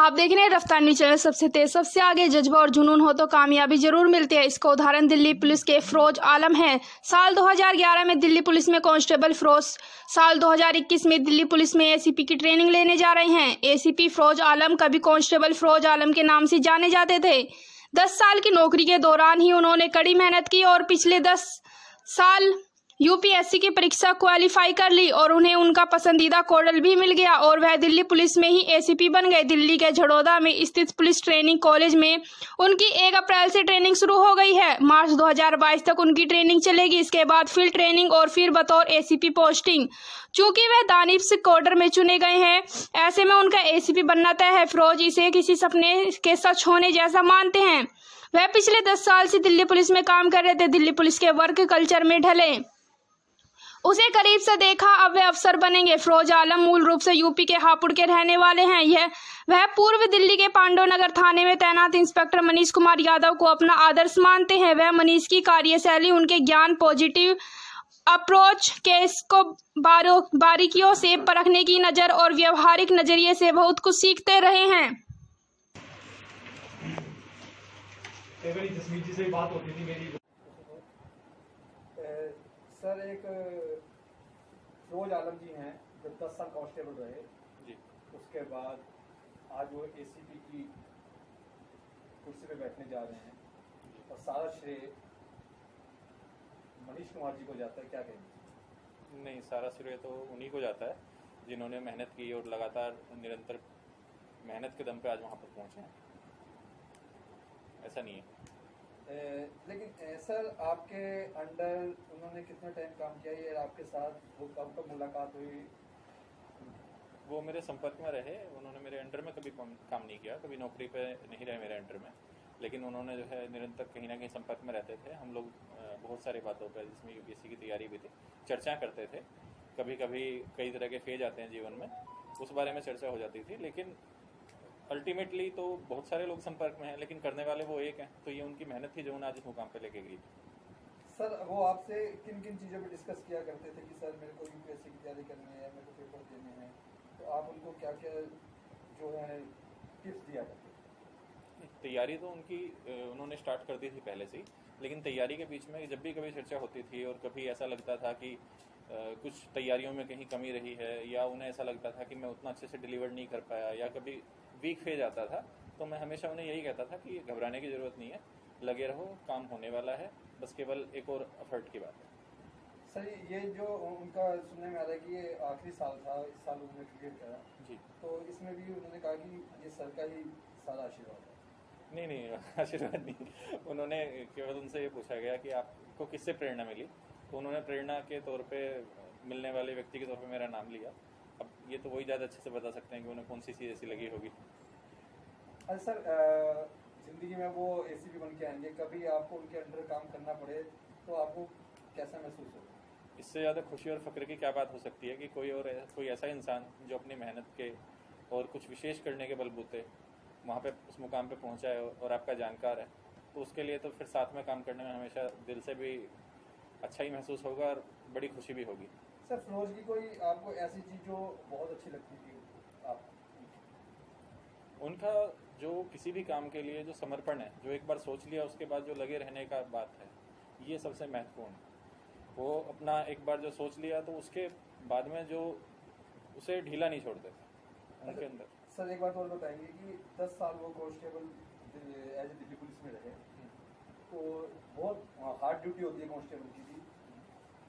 आप देख रहे हैं रफ्तार न्यूज चैनल। सबसे तेज सबसे आगे। जज्बा और जुनून हो तो कामयाबी जरूर मिलती है। इसका उदाहरण दिल्ली पुलिस के फिरोज आलम है। साल 2011 में दिल्ली पुलिस में कांस्टेबल फिरोज साल 2021 में दिल्ली पुलिस में एसीपी की ट्रेनिंग लेने जा रहे हैं। एसीपी फिरोज आलम कभी कांस्टेबल फिरोज आलम के नाम से जाने जाते थे। 10 साल की नौकरी के दौरान ही उन्होंने कड़ी मेहनत की और पिछले 10 साल यूपीएससी की परीक्षा क्वालिफाई कर ली और उन्हें उनका पसंदीदा कॉडल भी मिल गया और वह दिल्ली पुलिस में ही एसीपी बन गए। दिल्ली के झड़ौदा में स्थित पुलिस ट्रेनिंग कॉलेज में उनकी 1 अप्रैल से ट्रेनिंग शुरू हो गई है। मार्च 2022 तक उनकी ट्रेनिंग चलेगी। इसके बाद फील्ड ट्रेनिंग और फिर बतौर एसीपी पोस्टिंग। चूंकि वह दानिश कॉडर में चुने गए हैं, ऐसे में उनका एसीपी बनना तय है। फिरोज इसे किसी सपने के सच होने जैसा मानते हैं। वह पिछले 10 साल से दिल्ली पुलिस में काम कर रहे थे। दिल्ली पुलिस के वर्क कल्चर में ढले, उसे करीब से देखा, अब वे अफसर बनेंगे। फिरोज आलम मूल रूप से यूपी के हापुड़ के रहने वाले हैं। वह पूर्व दिल्ली के पांडव नगर थाने में तैनात इंस्पेक्टर मनीष कुमार यादव को अपना आदर्श मानते हैं। वह मनीष की कार्यशैली, उनके ज्ञान, पॉजिटिव अप्रोच, केस को बारीकियों से परखने की नज़र और व्यवहारिक नजरिए से बहुत कुछ सीखते रहे हैं। जसमीत जी से बात होती थी मेरी। सर, एक फिरोज आलम जी हैं जो 10 साल कांस्टेबल रहे जी। उसके बाद आज वो एसीपी की कुर्सी पे बैठने जा रहे हैं और सारा श्रेय मनीष कुमार जी को जाता है। क्या कहेंगे? नहीं, सारा श्रेय तो उन्हीं को जाता है जिन्होंने मेहनत की और लगातार निरंतर मेहनत के दम पे आज वहाँ पर पहुँचे हैं। ऐसा नहीं है। लेकिन सर, आपके अंडर उन्होंने कितना टाइम काम किया ये आपके साथ? वो कब मुलाकात हुई? वो मेरे संपर्क में रहे। उन्होंने मेरे अंडर में कभी काम नहीं किया, कभी नौकरी पे नहीं रहे मेरे अंडर में, लेकिन उन्होंने जो है निरंतर कहीं ना कहीं संपर्क में रहते थे। हम लोग बहुत सारी बातों पर, जिसमें यूपीएससी की तैयारी भी थी, चर्चा करते थे। कभी कभी कई तरह के फेज आते हैं जीवन में, उस बारे में चर्चा हो जाती थी। लेकिन अल्टीमेटली तो बहुत सारे लोग संपर्क में हैं, लेकिन करने वाले वो एक हैं। तो ये उनकी मेहनत थी जो उन्हें आज इस मुकाम पे लेके गई। सर, वो आपसे किन किन चीज़ों पे डिस्कस किया करते थे कि सर मेरे को यूपीएससी की तैयारी करनी है, मेरे को पेपर देने हैं, तो आप उनको क्या क्या जो है टिप्स दिया करते थे? तैयारी तो उनकी उन्होंने स्टार्ट कर दी थी पहले से ही, लेकिन तैयारी के बीच में जब भी कभी चर्चा होती थी और कभी ऐसा लगता था कि कुछ तैयारियों में कहीं कमी रही है, या उन्हें ऐसा लगता था कि मैं उतना अच्छे से डिलीवर नहीं कर पाया, या कभी वीक फेज आता था, तो मैं हमेशा उन्हें यही कहता था कि घबराने की ज़रूरत नहीं है, लगे रहो, काम होने वाला है, बस केवल एक और एफर्ट की बात है। सर, ये जो उनका सुनने में आ रहा है कि ये आखिरी साल था, इस साल उन्होंने क्लियर करा जी, तो इसमें भी उन्होंने कहा कि ये सर का ही सारा आशीर्वाद है। नहीं, आशीर्वाद नहीं। उन्होंने केवल उनसे ये पूछा गया कि आपको किससे प्रेरणा मिली, तो उन्होंने प्रेरणा के तौर पे मिलने वाले व्यक्ति के तौर पे मेरा नाम लिया। अब ये तो वही ज़्यादा अच्छे से बता सकते हैं कि उन्हें कौन सी चीज़ ऐसी लगी होगी। अच्छा सर, ज़िंदगी में वो एसीपी बन के आएंगे, कभी आपको उनके अंडर काम करना पड़े तो आपको कैसा महसूस होगा? इससे ज़्यादा खुशी और फ़ख्र की क्या बात हो सकती है कि कोई ऐसा इंसान जो अपनी मेहनत के और कुछ विशेष करने के बलबूते वहाँ पे उस मुकाम पे पहुँचा है और आपका जानकार है, तो उसके लिए तो फिर साथ में काम करने में हमेशा दिल से भी अच्छा ही महसूस होगा और बड़ी खुशी भी होगी। सर, फिरोज की कोई आपको ऐसी चीज़ जो बहुत अच्छी लगती थी आप? उनका जो किसी भी काम के लिए जो समर्पण है, जो एक बार सोच लिया उसके बाद जो लगे रहने का बात है, ये सबसे महत्वपूर्ण है। वो अपना एक बार जो सोच लिया तो उसके बाद में जो उसे ढीला नहीं छोड़ते थे उनके अंदर। सर, एक बात और बताएंगे कि 10 साल वो constable as a Delhi police में रहे, तो बहुत हार्ड ड्यूटी होती है कांस्टेबल की भी।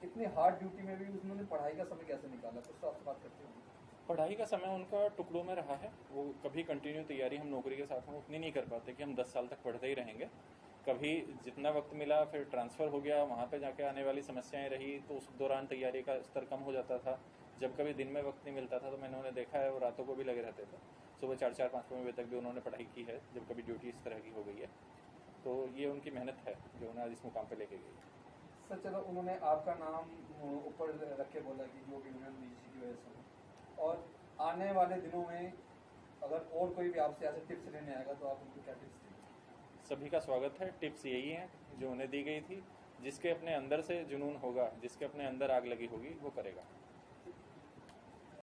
इतनी हार्ड ड्यूटी में भी उन्होंने पढ़ाई का समय कैसे निकाला? कुछ तो आपसे बात करते होंगे। पढ़ाई का समय उनका टुकड़ों में रहा है। वो कभी कंटिन्यू तैयारी हम नौकरी के साथ में उतनी नहीं कर पाते कि हम 10 साल तक पढ़ते ही रहेंगे। कभी जितना वक्त मिला, फिर ट्रांसफ़र हो गया, वहाँ पे जाके आने वाली समस्याएं रही, तो उस दौरान तैयारी का स्तर कम हो जाता था। जब कभी दिन में वक्त नहीं मिलता था तो मैंने उन्हें देखा है, वो रातों को भी लगे रहते थे। सुबह 4-5 बजे तक भी उन्होंने पढ़ाई की है, जब कभी ड्यूटी इस तरह की हो गई है। तो ये उनकी मेहनत है जो उन्हें आज इस मुकाम पर लेके गई। सर, चलो, उन्होंने आपका नाम ऊपर रख के बोला कि जो भी उन्होंने इसी की वजह से, और आने वाले दिनों में अगर और कोई भी आपसे ऐसे टिप्स लेने आएगा तो आप उनको क्या टिप्स देंगे? सभी का स्वागत है। टिप्स यही हैं जो उन्हें दी गई थी। जिसके अपने अंदर से जुनून होगा, जिसके अपने अंदर आग लगी होगी, वो करेगा।